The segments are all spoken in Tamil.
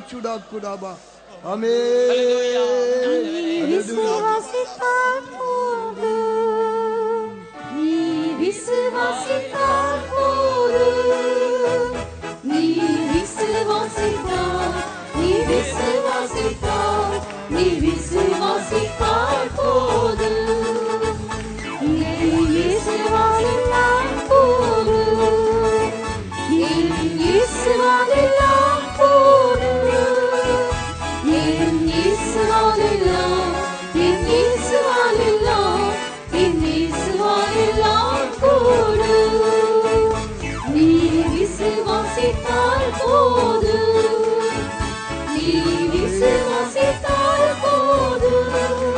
சுடாக்குடாபா. ஆமென். விசுவாசித்தால் போதும். நீ விசுவாசித்தால் போதும். நீ விசுவாசித்தால், நீ விசுவாசித்தால், நீ விசுவாசித்தால் போதும். நீ விசுவாசித்தால் போதும். என் இயேசுவாலெல்லாம் போதும். என் இயேசுவாலெல்லாம், என் இயேசுவாலெல்லாம், என் இயேசுவாலெல்லாம் போதும். நீ விசுவாசித்தால் போதும். நீ விசுவாசித்தால் போதும்.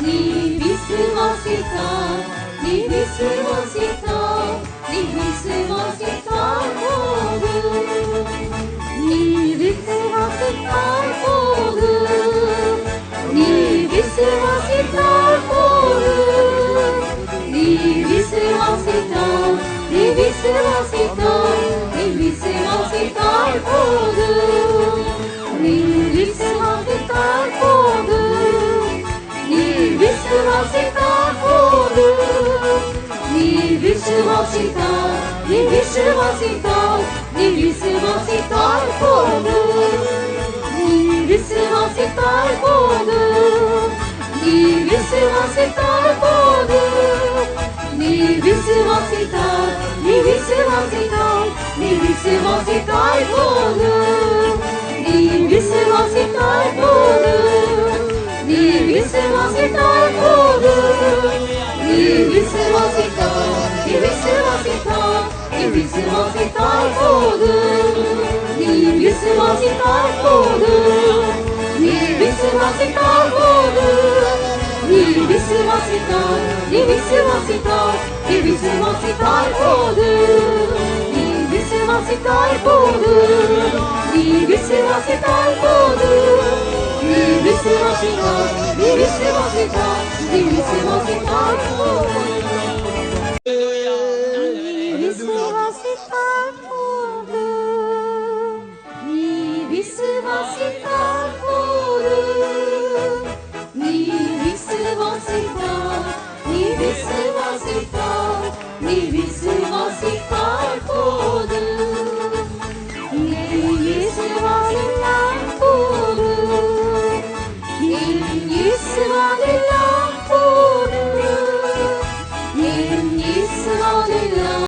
நீ விசுவாசித்தால், நீ விசுவாசித்தால், நீ விசுவாசித்தால் போதும். நீ விசுவாசித்தால் போதும். நீ விசுவாசித்தால் போதும். நீ விசுவாசித்தால், நீ விசுவாசித்தால், நீ விசுவாசித்தால் போதும். நீ விசுவாசித்தால் போதும். நீ விசுவாசித்தால் போதும். நீ விசுவாசித்தால், நீ விசுவாசித்தால், நீ விசுவாசித்தால் போதும். நீ விசுவாசித்தால் போதும். நீ விசுவாசித்தால் போதும். நீ விசுவாசித்தால், நீ விசுவாசித்தால், நீ விசுவாசித்தால் போதும். நீ விசுவாசித்தால் போதும். நீ விசுவாசித்தால் போதும். நீ விசுவாசித்தால், நீ விசுவாசித்தால், நீ விசுவாசித்தால் போதும். நீ விசுவாசித்தால் போதும். நீ விசுவாசித்தால் போதும். நீ விசுவாசித்தால், நீ விசுவாசித்தால், நீ விசுவாசித்தால் போதும். நீ விசுவாசித்தால் போதும். நீ விசுவாசித்தால் போதும். நீ விசுவாசித்தால், நீ விசுவாசித்தால், நீ விசுவாசித்தால் போதும்.